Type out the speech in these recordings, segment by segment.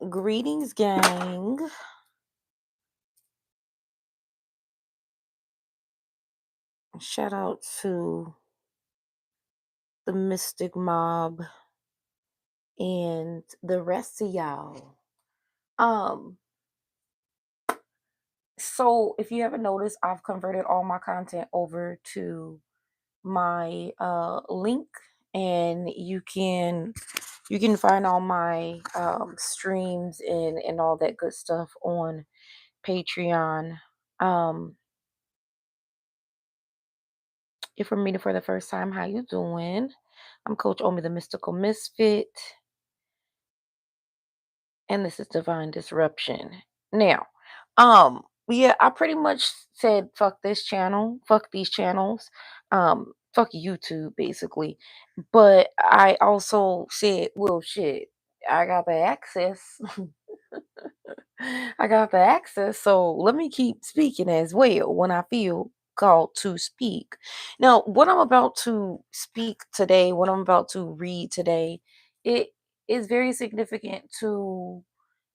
Greetings, gang. Shout out to the Mystic Mob and the rest of y'all. Um, so if you haven't noticed, I've converted all my content over to my link, and you can find all my streams and all that good stuff on Patreon. Um, if we're meeting for the first time, how you doing? I'm Coach OMi The Mystical Misfit, and this is Divine Disruption. Now, yeah, I pretty much said fuck this channel, fuck these channels, fuck YouTube basically. But I also said, well, shit, I got the access. I got the access, so let me keep speaking as well when I feel called to speak. Now, what I'm about to speak today, what I'm about to read today, it is very significant to,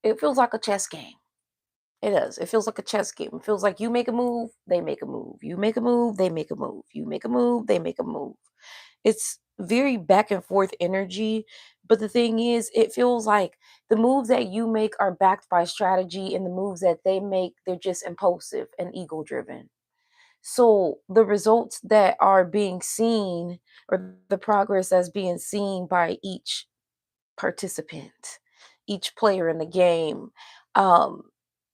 it feels like a chess game. It does. It feels like a chess game. It feels like you make a move, they make a move. You make a move, they make a move. You make a move, they make a move. It's very back and forth energy. But the thing is, it feels like the moves that you make are backed by strategy, and the moves that they make, they're just impulsive and ego driven. So the results that are being seen, or the progress that's being seen by each participant, each player in the game, um,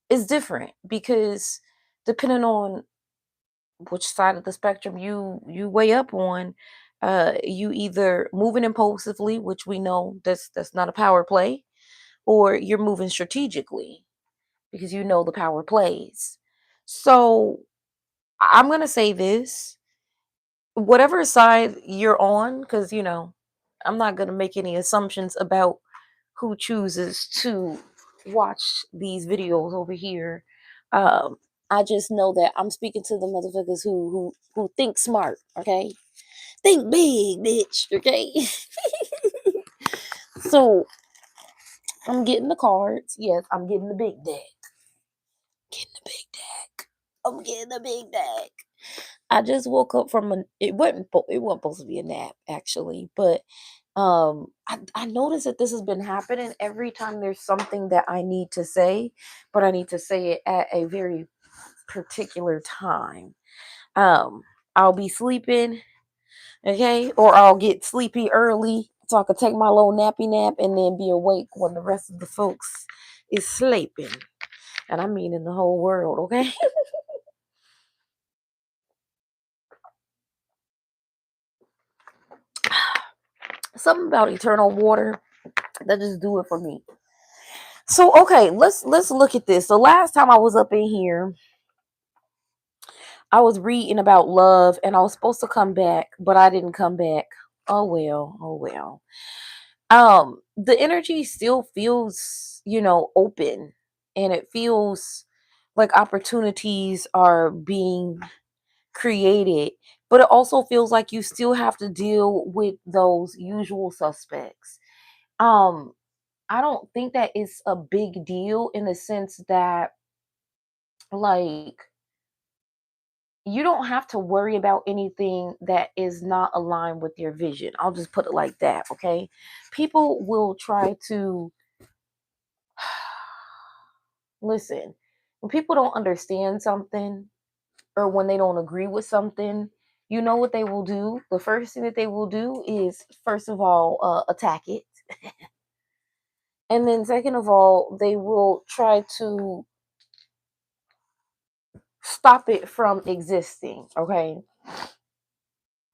is different because depending on which side of the spectrum you weigh up on, you either moving impulsively, which we know that's not a power play, or you're moving strategically because you know the power plays. So I'm gonna say this: whatever side you're on, because I'm not gonna make any assumptions about who chooses to watch these videos over here. Um, I just know that I'm speaking to the motherfuckers who think smart, okay? Think big, bitch, okay? So I'm getting the cards. Yes, I'm getting the big deck. Getting the big deck. I'm getting the big deck. I just woke up from it wasn't supposed to be a nap actually, but I noticed that this has been happening every time there's something that I need to say, but I need to say it at a very particular time. Um, I'll be sleeping, okay, or I'll get sleepy early so I can take my little nappy nap and then be awake when the rest of the folks is sleeping. And I mean in the whole world, okay? Something about eternal water that just do it for me. So okay, let's look at this. The last time I was up in here, I was reading about love and I was supposed to come back, but I didn't come back. Oh well, oh well. The energy still feels, open, and it feels like opportunities are being created, but it also feels like you still have to deal with those usual suspects. Um I don't think that it's a big deal in the sense that, like, you don't have to worry about anything that is not aligned with your vision. I'll just put it like that, okay? People will try to listen. When people don't understand something or when they don't agree with something, you know what they will do? The first thing that they will do is, first of all, attack it. And then, second of all, they will try to stop it from existing, okay?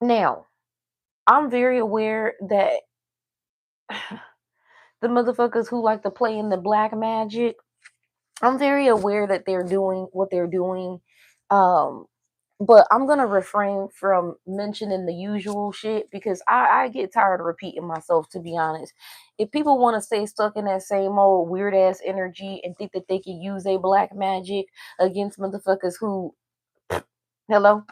Now, I'm very aware that the motherfuckers who like to play in the black magic, I'm very aware that they're doing what they're doing. Um, but I'm gonna refrain from mentioning the usual shit because I get tired of repeating myself, to be honest. If people want to stay stuck in that same old weird ass energy and think that they can use a black magic against motherfuckers who, hello,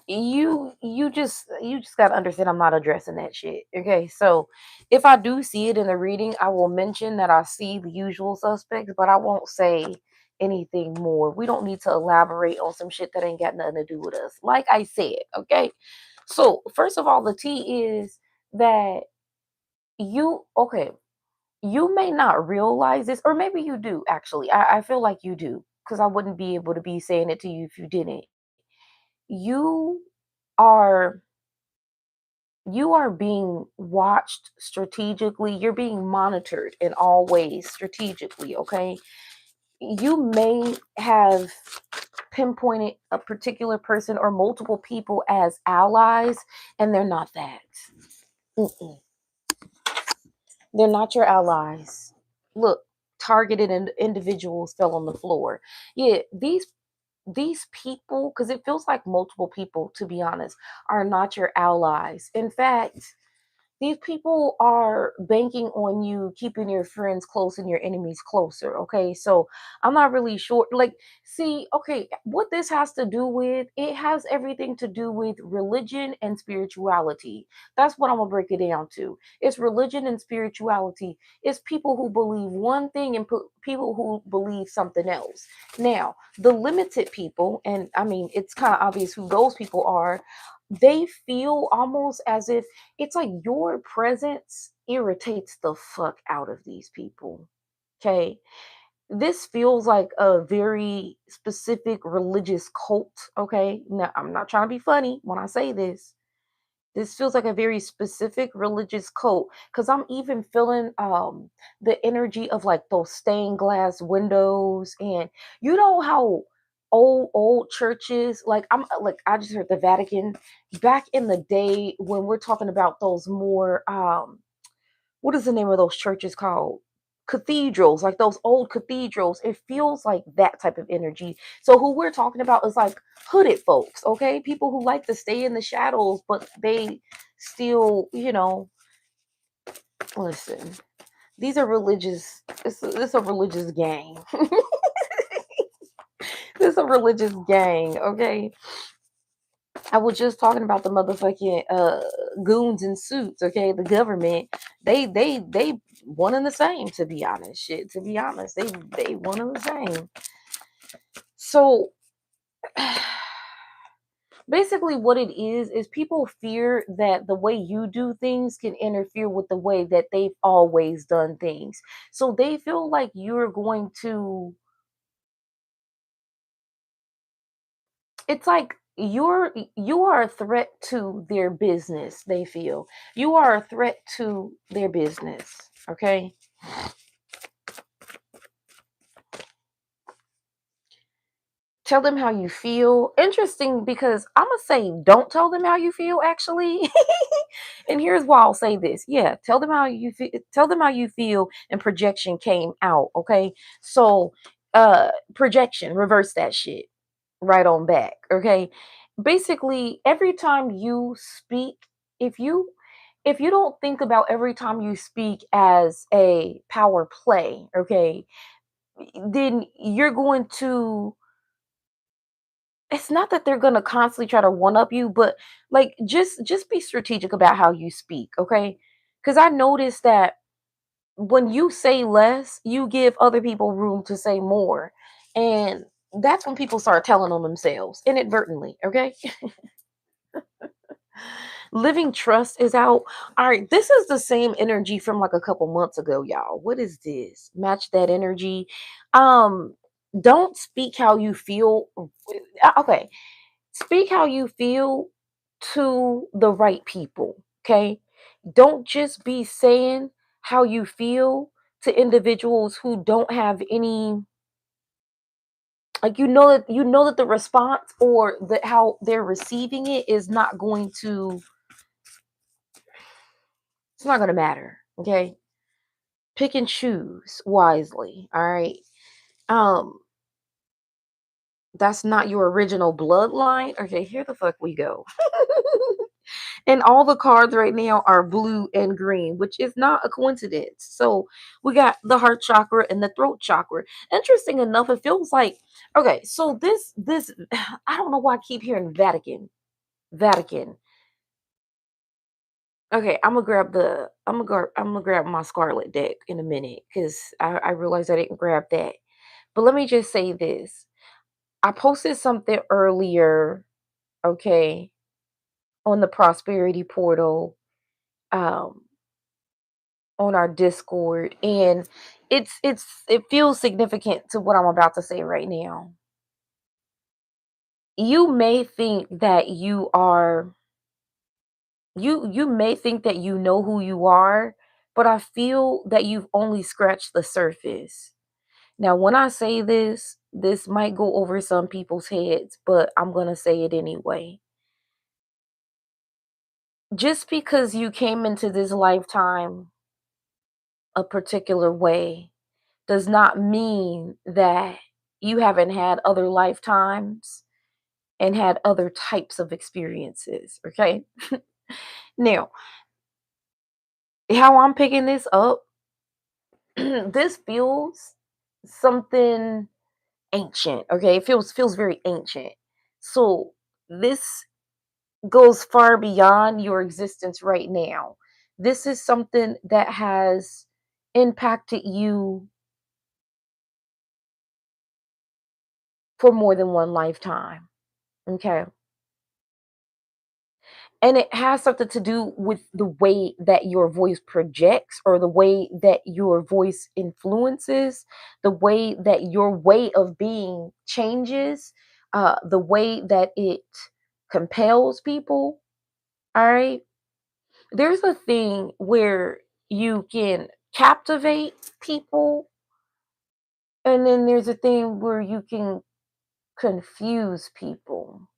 you just got to understand I'm not addressing that shit. Okay, so if I do see it in the reading, I will mention that I see the usual suspects, but I won't say anything more. We don't need to elaborate on some shit that ain't got nothing to do with us, like I said. Okay, so first of all, the tea is that okay, you may not realize this, or maybe you do actually. I feel like you do, because I wouldn't be able to be saying it to you if you didn't. You are you are being watched strategically. You're being monitored in all ways strategically. Okay, you may have pinpointed a particular person or multiple people as allies, and they're not that. Mm-mm. They're not your allies. Look, targeted individuals fell on the floor. Yeah, these people, because it feels like multiple people, to be honest, are not your allies. In fact, these people are banking on you keeping your friends close and your enemies closer. Okay, so I'm not really sure. Like, see, okay, what this has to do with, it has everything to do with religion and spirituality. That's what I'm gonna break it down to. It's religion and spirituality. It's people who believe one thing and people who believe something else. Now, the limited people, and I mean, it's kind of obvious who those people are. They feel almost as if it's like your presence irritates the fuck out of these people. Okay. This feels like a very specific religious cult. Okay. Now, I'm not trying to be funny when I say this. This feels like a very specific religious cult, because I'm even feeling the energy of like those stained glass windows. And you know how old churches, like I just heard the Vatican back in the day, when we're talking about those more what is the name of those churches called? Cathedrals, like those old cathedrals. It feels like that type of energy. So who we're talking about is like hooded folks, okay? People who like to stay in the shadows, but they still, listen. These are religious. It's a religious gang. This is a religious gang, okay? I was just talking about the motherfucking goons in suits, okay? The government, they one and the same, to be honest. Shit, to be honest, they one and the same. So basically what it is people fear that the way you do things can interfere with the way that they've always done things. So they feel like you're going to, it's like you are a threat to their business. They feel you are a threat to their business. Okay, tell them how you feel. Interesting, because I'm gonna say don't tell them how you feel actually. And here's why I'll say this. Yeah, tell them how you feel. Tell them how you feel, and projection came out. Okay, so projection, reverse that shit right on back. Okay, basically every time you speak, if you don't think about every time you speak as a power play, okay, then you're going to, it's not that they're going to constantly try to one up you, but like just be strategic about how you speak. Okay, because I noticed that when you say less, you give other people room to say more, and that's when people start telling on themselves inadvertently. Okay, living trust is out. All right, this is the same energy from like a couple months ago, y'all. What is this? Match that energy. um don't speak how you feel. Okay, speak how you feel to the right people. Okay, don't just be saying how you feel to individuals who don't have any, like, you know that the response or the how they're receiving it is not going to, it's not going to matter. Okay, pick and choose wisely. All right, um that's not your original bloodline. Okay, here the fuck we go. And all the cards right now are blue and green, which is not a coincidence. So we got the heart chakra and the throat chakra. Interesting enough, it feels like, okay, so this I don't know why I keep hearing Vatican. Vatican. Okay, I'm gonna grab my Scarlet deck in a minute because I realized I didn't grab that. But let me just say this. I posted something earlier, okay, on the prosperity portal, um, on our Discord, and it feels significant to what I'm about to say right now. You may think that you may think that you know who you are, but I feel that you've only scratched the surface. Now, when I say this, this might go over some people's heads, but I'm going to say it anyway. Just because you came into this lifetime a particular way does not mean that you haven't had other lifetimes and had other types of experiences, okay? Now, how I'm picking this up, this feels something ancient, okay? It feels very ancient. So, this goes far beyond your existence right now. This is something that has impacted you for more than one lifetime. Okay. And it has something to do with the way that your voice projects or the way that your voice influences, the way that your way of being changes, the way that it compels people. All right. There's a thing where you can captivate people, and then there's a thing where you can confuse people.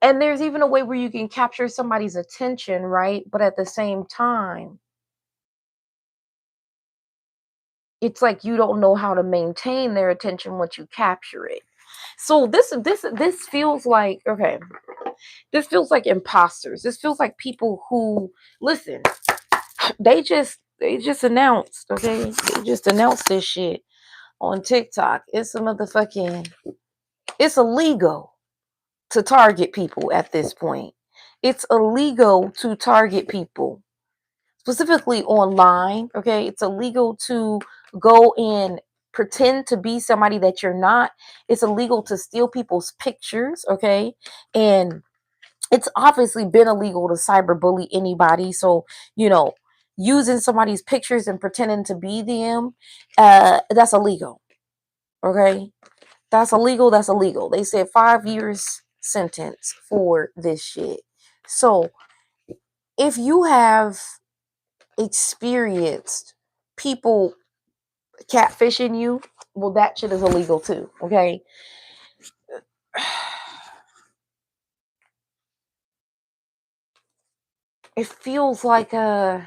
And there's even a way where you can capture somebody's attention, right? But at the same time, it's like you don't know how to maintain their attention once you capture it. So this feels like, okay, this feels like imposters. This feels like people who, listen, they just announced, okay? They just announced this shit on TikTok. It's a motherfucking, it's illegal to target people at this point. It's illegal to target people, specifically online, okay? It's illegal to go and pretend to be somebody that you're not. It's illegal to steal people's pictures, okay? And it's obviously been illegal to cyberbully anybody. So, you know, using somebody's pictures and pretending to be them, that's illegal, okay? That's illegal. That's illegal. They said 5 years sentence for this shit. So if you have experienced people catfishing you, well, that shit is illegal too. Okay. It feels like how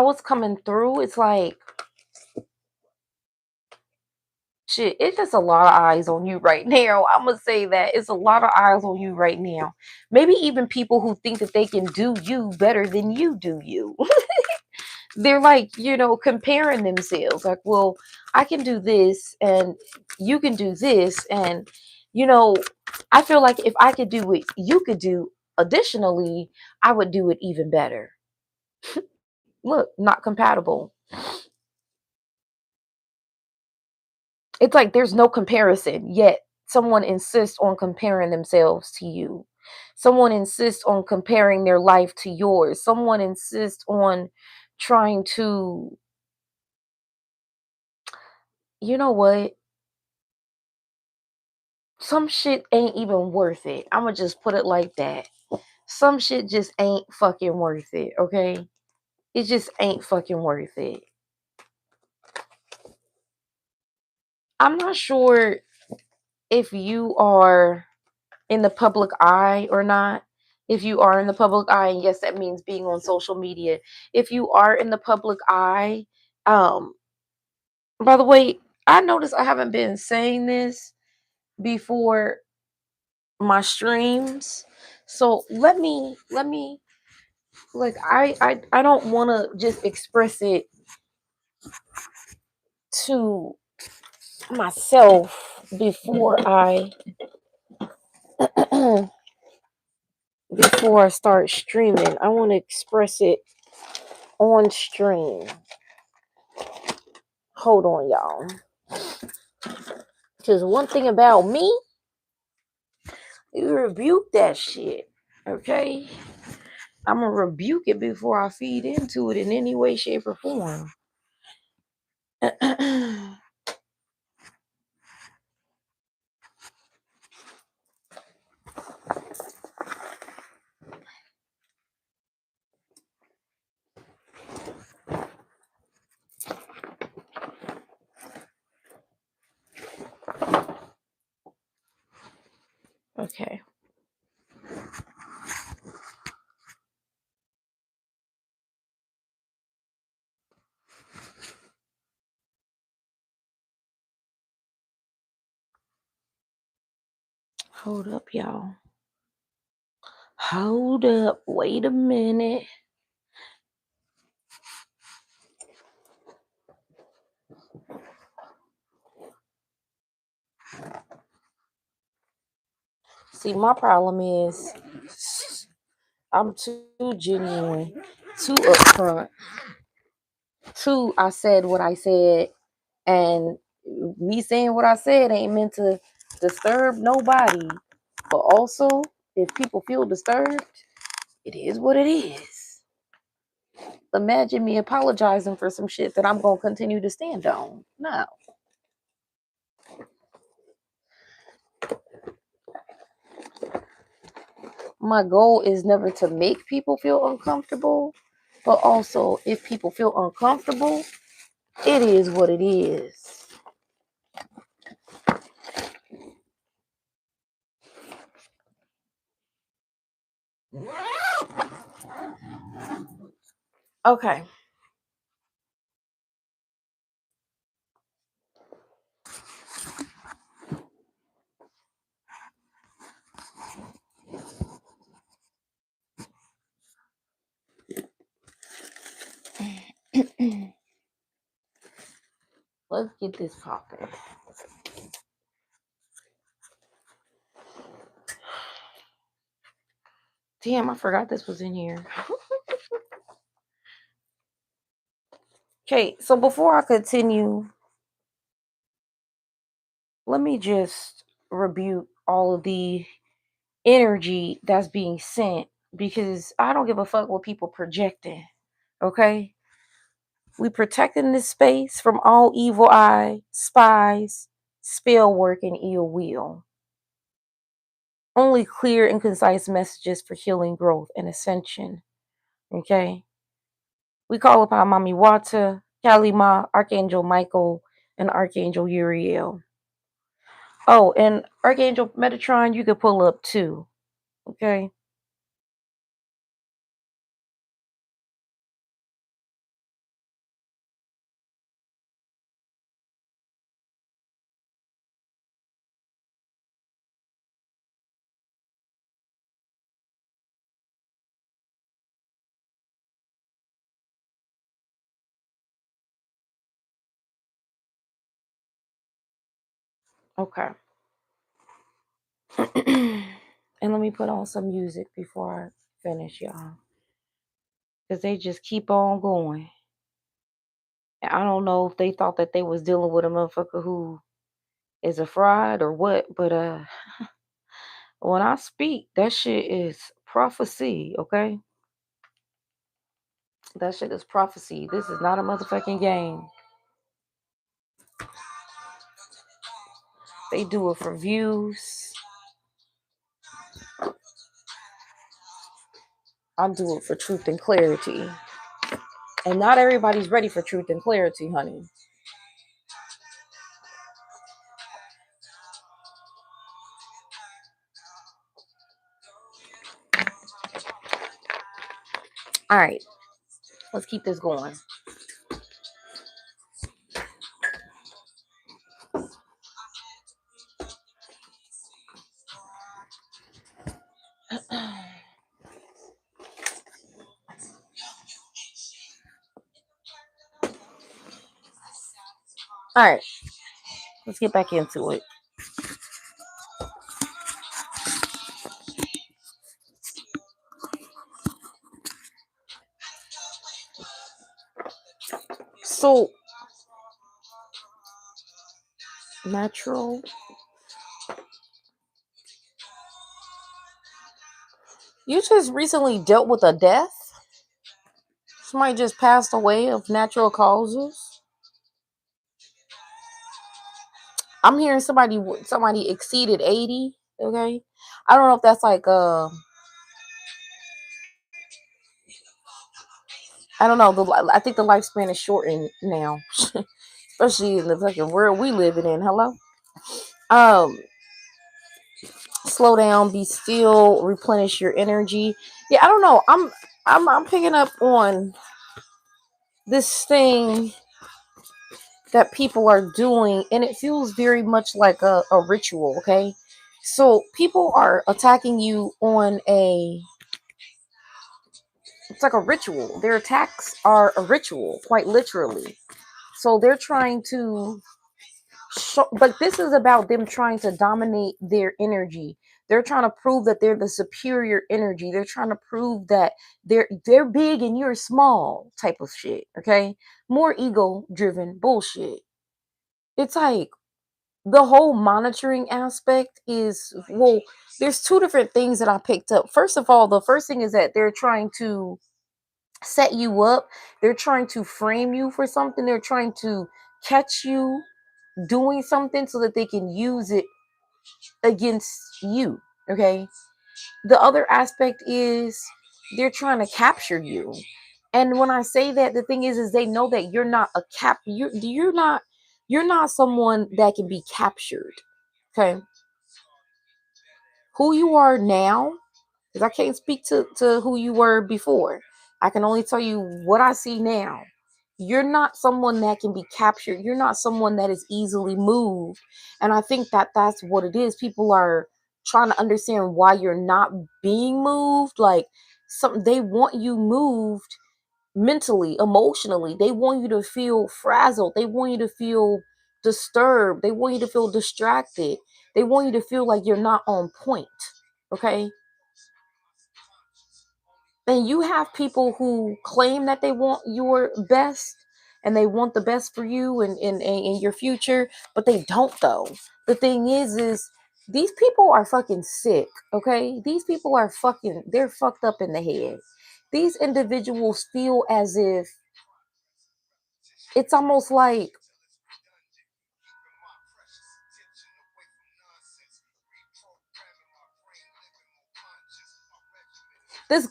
it's coming through. It's like shit, it's just a lot of eyes on you right now. I'm gonna say that it's a lot of eyes on you right now. Maybe even people who think that they can do you better than you do you. They're like, comparing themselves. Like, well, I can do this and you can do this. And, you know, I feel like if I could do what you could do, additionally, I would do it even better. Look, not compatible. It's like there's no comparison, yet someone insists on comparing themselves to you. Someone insists on comparing their life to yours. Someone insists on trying to, you know what? Some shit ain't even worth it. I'm gonna just put it like that. Some shit just ain't fucking worth it, okay? It just ain't fucking worth it. I'm not sure if you are in the public eye or not. If you are in the public eye, and yes, that means being on social media. If you are in the public eye, um, by the way, I noticed I haven't been saying this before my streams. So let me like I don't want to just express it to myself before I before I start streaming. I want to express it on stream. Hold on, y'all. Because one thing about me, you rebuke that shit. Okay? I'm going to rebuke it before I feed into it in any way, shape, or form. Okay. Hold up, y'all. Hold up. Wait a minute. See, my problem is I'm too genuine, too upfront. Too, I said what I said, and me saying what I said ain't meant to disturb nobody. But also, if people feel disturbed, it is what it is. Imagine me apologizing for some shit that I'm going to continue to stand on. No. My goal is never to make people feel uncomfortable, but also if people feel uncomfortable, it is what it is. Okay. Let's get this popping. Damn, I forgot this was in here. Okay, so before I continue, let me just rebuke all of the energy that's being sent because I don't give a fuck what people projecting. Okay? We protecting this space from all evil eye, spies, spell work, and ill will. Only clear and concise messages for healing, growth, and ascension. Okay? We call upon Mami Wata, Kalima, Archangel Michael, and Archangel Uriel. Oh, and Archangel Metatron, you could pull up too. Okay? Okay. And let me put on some music before I finish, y'all. Because they just keep on going. And I don't know if they thought that they was dealing with a motherfucker who is a fraud or what, but when I speak, that shit is prophecy, okay? That shit is prophecy. This is not a motherfucking game. They do it for views. I do it for truth and clarity. And not everybody's ready for truth and clarity, honey. All right, let's keep this going. All right. Let's get back into it. So, natural. You just recently dealt with a death? Somebody just passed away of natural causes? I'm hearing somebody exceeded 80, okay? I don't know if that's like I don't know. I think the lifespan is shortened now, especially in the fucking world we living in. Hello. Um, Slow down, be still, replenish your energy. Yeah, I don't know. I'm picking up on this thing that people are doing, and it feels very much like a ritual. Okay, so people are attacking you on a. It's like a ritual. Their attacks are a ritual, quite literally. So they're trying to but this is about them trying to dominate their energy. They're trying to prove that they're the superior energy. They're trying to prove that they're big and you're small type of shit. Okay, more ego driven bullshit. It's like the whole monitoring aspect is, well, there's two different things that I picked up. First of all, the first thing is that they're trying to set you up. They're trying to frame you for something. They're trying to catch you doing something so that they can use it against you. Okay. The other aspect is they're trying to capture you. And when I say that, the thing is they know that you're not a you're not someone that can be captured. Okay. Who you are now, because I can't speak to who you were before. I can only tell you what I see now. You're not someone that can be captured. You're not someone that is easily moved. And I think that that's what it is. People are trying to understand why you're not being moved. Like, they want you moved mentally, emotionally. They want you to feel frazzled. They want you to feel disturbed. They want you to feel distracted. They want you to feel like you're not on point. Okay? And you have people who claim that they want your best and they want the best for you and in your future, but they don't though. The thing is these people are fucking sick, okay? These people are they're fucked up in the head. These individuals feel as if it's almost like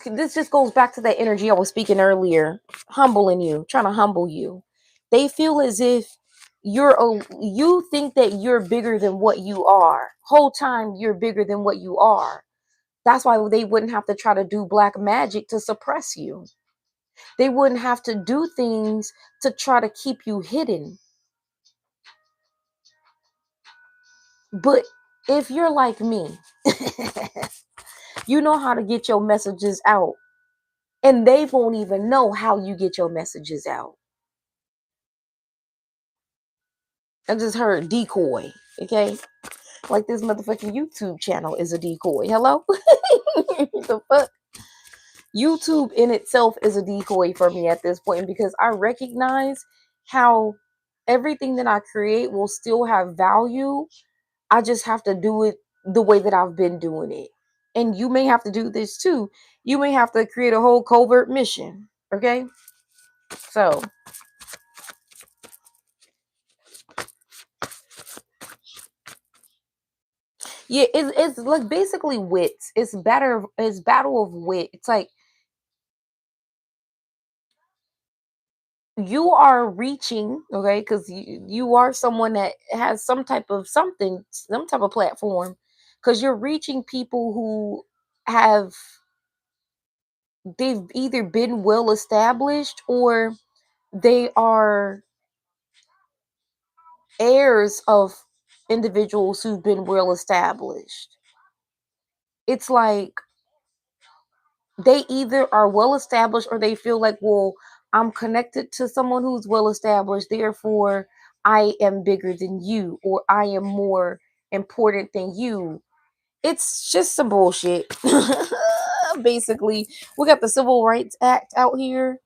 this just goes back to that energy I was speaking earlier, humbling you, trying to humble you. They feel as if you think that you're bigger than what you are. Whole time you're bigger than what you are. That's why they wouldn't have to try to do black magic to suppress you. They wouldn't have to do things to try to keep you hidden. But if you're like me, you know how to get your messages out, and they won't even know how you get your messages out. I just heard decoy, okay? Like this motherfucking YouTube channel is a decoy. Hello? The fuck? YouTube in itself is a decoy for me at this point because I recognize how everything that I create will still have value. I just have to do it the way that I've been doing it. And you may have to do this too. You may have to create a whole covert mission, okay? So, yeah, it's like basically wits. It's battle of wit. It's like you are reaching, okay, because you are someone that has some type of something, some type of platform, because you're reaching people who have they've either been well established or they are heirs of individuals who've been well established. It's like they either are well established or they feel like, well, I'm connected to someone who's well established, therefore I am bigger than you, or I am more important than you. It's just some bullshit. Basically, we got the Civil Rights Act out here.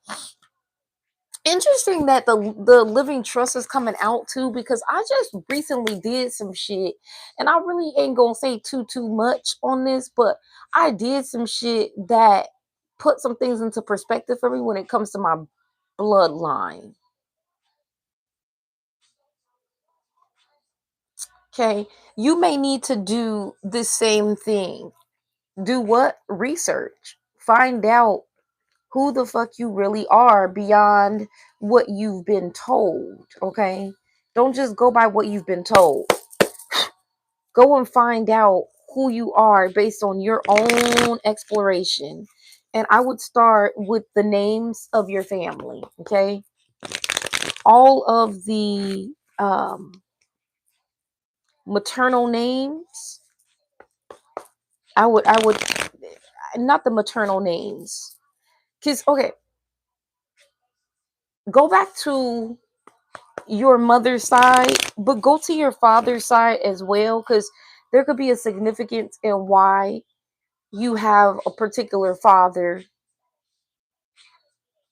Interesting that the living trust is coming out too, because I just recently did some shit, and I really ain't gonna say too much on this, but I did some shit that put some things into perspective for me when it comes to my bloodline. Okay, you may need to do the same thing. Do what? Research. Find out who the fuck you really are beyond what you've been told. Okay, don't just go by what you've been told. Go and find out who you are based on your own exploration. And I would start with the names of your family. Okay, all of the maternal names. I would not the maternal names. Because okay, go back to your mother's side, but go to your father's side as well, because there could be a significance in why you have a particular father,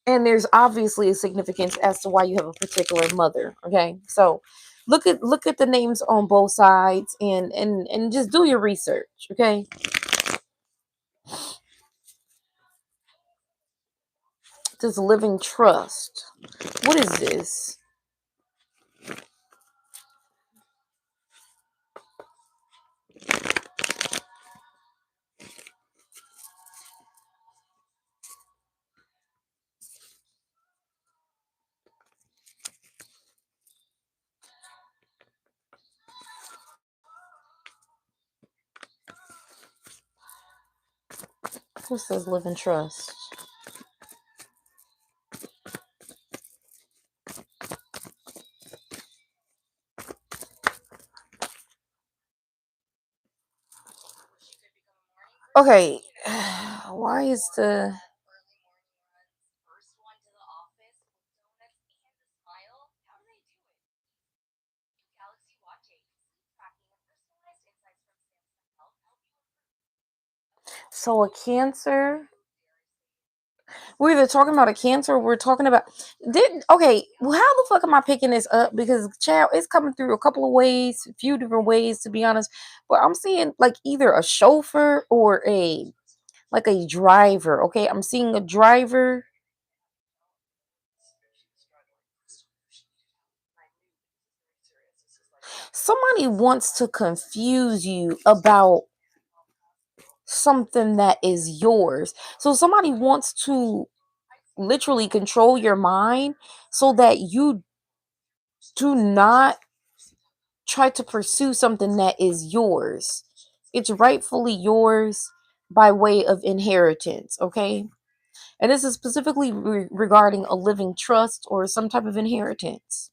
and there's obviously a significance as to why you have a particular mother. Okay, so look at the names on both sides, and just do your research. Okay, this living trust. What is this? Who says living trust? Okay, why is the so a cancer? We're either talking about a cancer or we're talking about did okay, well, how the fuck am I picking this up? Because child, it's coming through a couple of ways, a few different ways to be honest. But I'm seeing like either a chauffeur or a like a driver. Okay, I'm seeing a driver. Somebody wants to confuse you about something that is yours. So somebody wants to literally control your mind so that you do not try to pursue something that is yours. It's rightfully yours by way of inheritance, okay? And this is specifically regarding a living trust or some type of inheritance.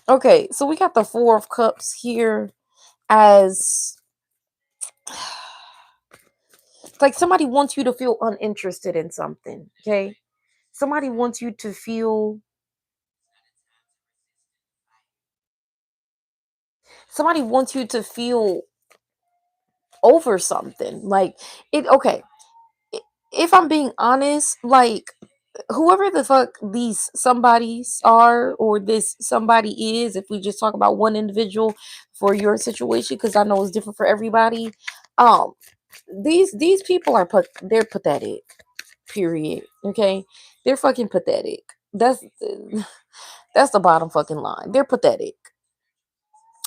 Okay, so we got the Four of Cups here as like somebody wants you to feel uninterested in something, okay? Somebody wants you to feel somebody wants you to feel over something. Like it okay, if I'm being honest, like whoever the fuck these somebodies are or this somebody is, if we just talk about one individual for your situation, because I know it's different for everybody. Um, these people are they're pathetic. Period. Okay, they're fucking pathetic. That's the bottom fucking line. They're pathetic.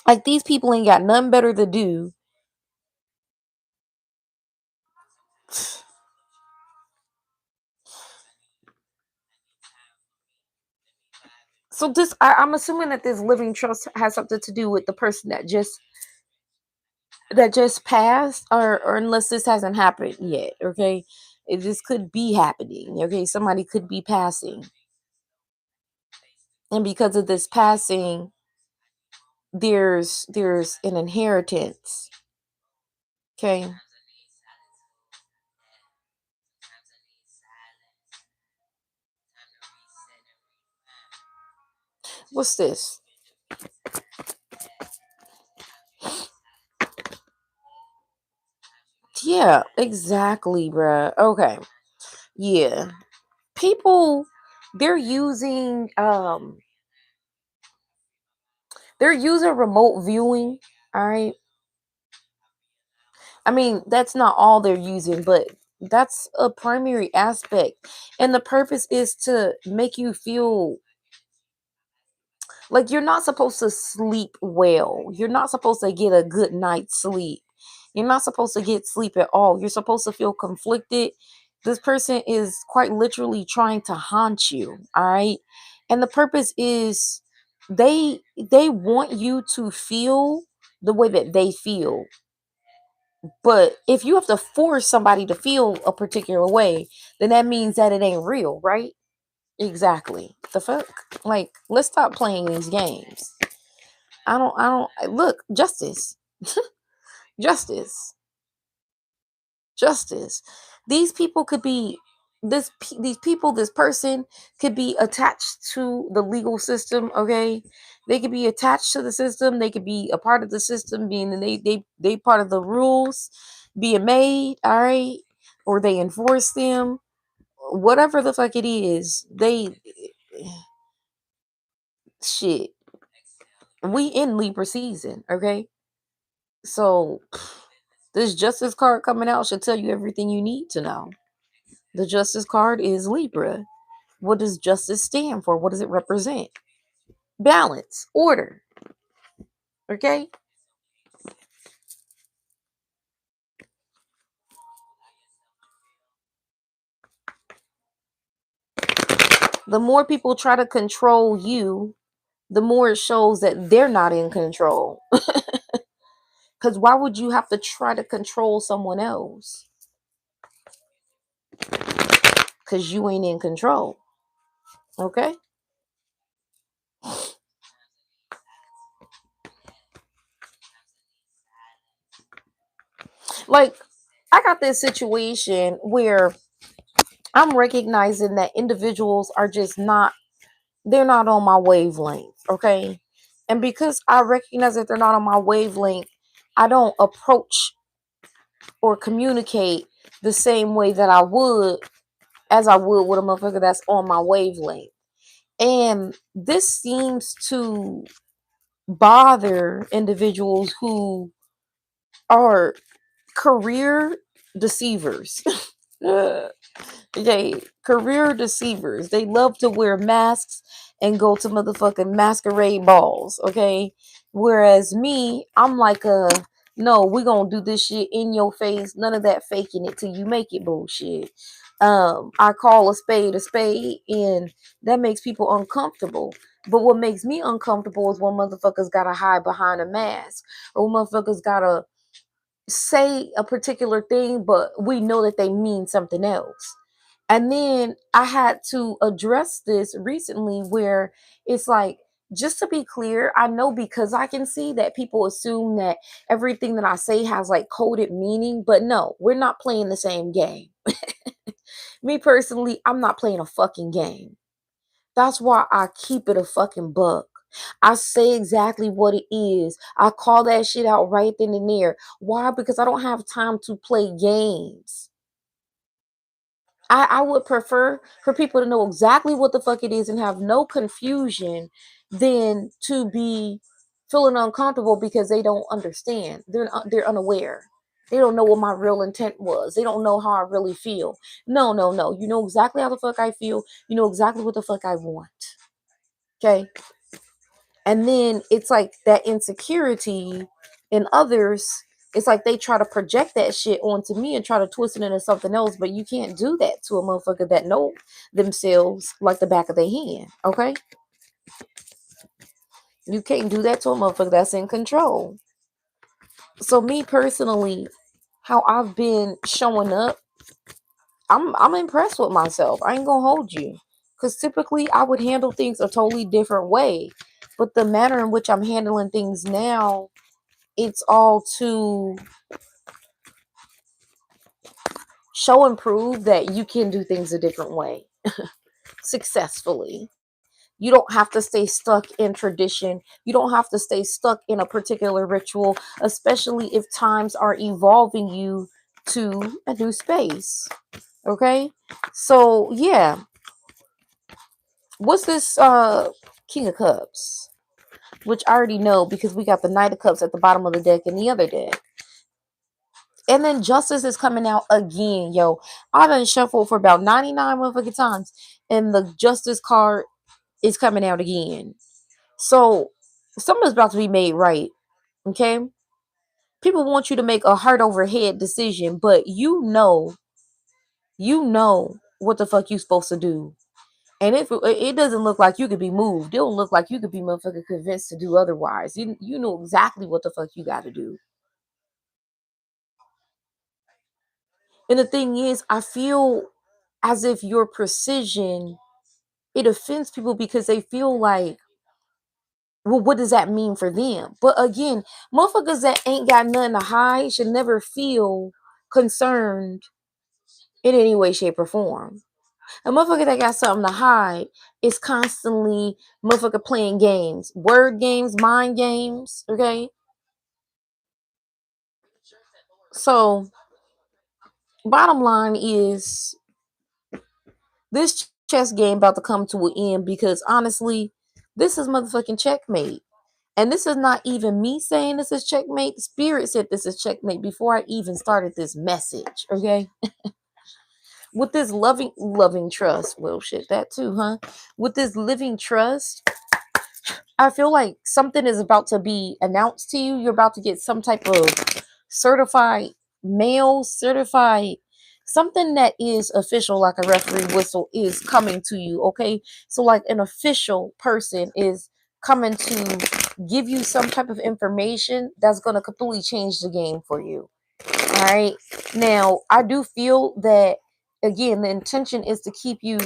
Like these people ain't got nothing better to do. So this, I'm assuming that this living trust has something to do with the person that just passed, or unless this hasn't happened yet. Okay, it just could be happening. Okay, somebody could be passing, and because of this passing, there's an inheritance. Okay, What's this? Yeah, exactly, bruh. Okay. Yeah. People, they're using they're using remote viewing. All right. I mean, that's not all they're using, but that's a primary aspect. And the purpose is to make you feel like you're not supposed to sleep well. You're not supposed to get a good night's sleep. You're not supposed to get sleep at all. You're supposed to feel conflicted. This person is quite literally trying to haunt you, all right? And the purpose is they want you to feel the way that they feel. But if you have to force somebody to feel a particular way, then that means that it ain't real, right? Exactly. The fuck? Like, let's stop playing these games. Look, justice. Justice. Justice. These people could be these people, this person could be attached to the legal system, okay? They could be attached to the system, they could be a part of the system, being that they part of the rules being made, all right? Or they enforce them. Whatever the fuck it is, they shit. We in Libra season, okay? So this justice card coming out should tell you everything you need to know. The justice card is Libra. What does justice stand for? What does it represent? Balance, order. Okay? The more people try to control you, the more it shows that they're not in control. Because why would you have to try to control someone else? Because you ain't in control. Okay? Like, I got this situation where I'm recognizing that individuals are just not, they're not on my wavelength. Okay? And because I recognize that they're not on my wavelength, I don't approach or communicate the same way that I would as I would with a motherfucker that's on my wavelength. And this seems to bother individuals who are career deceivers. Okay, career deceivers. They love to wear masks and go to motherfucking masquerade balls. Okay, whereas me, I'm like no, we gonna do this shit in your face. None of that faking it till you make it bullshit. I call a spade, and that makes people uncomfortable. But what makes me uncomfortable is when motherfuckers gotta hide behind a mask, or when motherfuckers gotta say a particular thing, but we know that they mean something else. And then I had to address this recently where it's like, just to be clear, I know because I can see that people assume that everything that I say has like coded meaning, but no, we're not playing the same game. Me personally, I'm not playing a fucking game. That's why I keep it a fucking buck. I say exactly what it is. I call that shit out right then and there. Why? Because I don't have time to play games. I would prefer for people to know exactly what the fuck it is and have no confusion than to be feeling uncomfortable because they don't understand. They're unaware. They don't know what my real intent was. They don't know how I really feel. No, no, no. You know exactly how the fuck I feel. You know exactly what the fuck I want. Okay? And then it's like that insecurity in others, it's like they try to project that shit onto me and try to twist it into something else, but you can't do that to a motherfucker that know themselves like the back of their hand. Okay, you can't do that to a motherfucker that's in control. So me personally, how I've been showing up, I'm impressed with myself. I ain't gonna hold you, because typically I would handle things a totally different way, but the manner in which I'm handling things now, it's all to show and prove that you can do things a different way successfully. You don't have to stay stuck in tradition. You don't have to stay stuck in a particular ritual, especially if times are evolving you to a new space. Okay? So, yeah. What's this King of Cups? Which I already know because we got the Knight of Cups at the bottom of the deck and the other deck. And then Justice is coming out again, yo. I done shuffled for about 99 motherfucking times. And the Justice card is coming out again. So something's about to be made right. Okay? People want you to make a heart over head decision, but you know what the fuck you supposed to do. And if it doesn't look like you could be moved, it don't look like you could be motherfucking convinced to do otherwise. You know exactly what the fuck you got to do. And the thing is, I feel as if your precision, it offends people because they feel like, well, what does that mean for them? But again, motherfuckers that ain't got nothing to hide should never feel concerned in any way, shape, or form. A motherfucker that got something to hide is constantly motherfucker playing games, word games, mind games. Okay, so bottom line is this chess game about to come to an end because honestly, this is motherfucking checkmate. And this is not even me saying this is checkmate. Spirit said this is checkmate before I even started this message. Okay. With this loving trust. Well, shit, that too, huh? With this living trust, I feel like something is about to be announced to you. You're about to get some type of certified mail, certified something that is official, like a referee whistle, is coming to you. Okay, so like an official person is coming to give you some type of information that's going to completely change the game for you. All right, now I do feel that again the intention is to keep you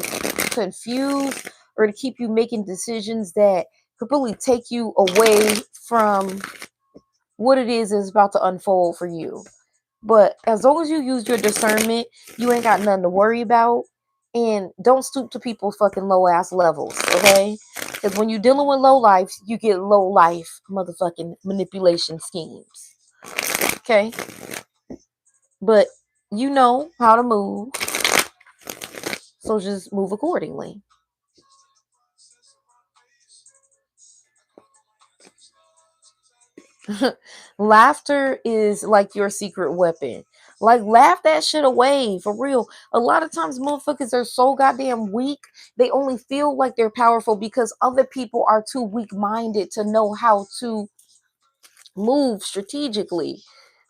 confused or to keep you making decisions that completely take you away from what it is about to unfold for you. But as long as you use your discernment, you ain't got nothing to worry about. And don't stoop to people's fucking low ass levels, okay? Because when you're dealing with low life, you get low life motherfucking manipulation schemes. Okay? But you know how to move, so just move accordingly. Laughter is like your secret weapon. Like, laugh that shit away for real. A lot of times, motherfuckers are so goddamn weak. They only feel like they're powerful because other people are too weak minded to know how to move strategically.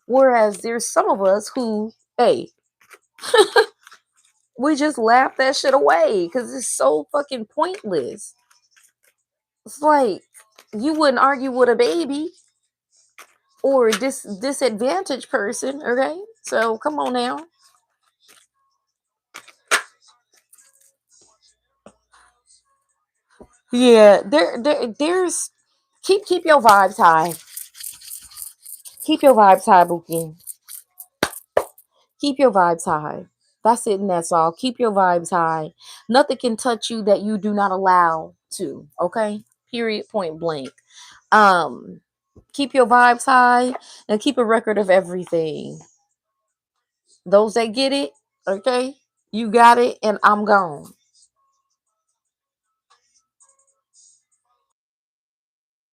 Whereas there's some of us who, hey, we just laugh that shit away because it's so fucking pointless. It's like you wouldn't argue with a baby or this disadvantaged person, okay? So come on now. Yeah, there's keep your vibes high. Keep your vibes high, Bookie. Keep your vibes high. That's it and that's all. Keep your vibes high. Nothing can touch you that you do not allow to. Okay? Period, point blank. Um, keep your vibes high and keep a record of everything. Those that get it, okay, you got it, and I'm gone.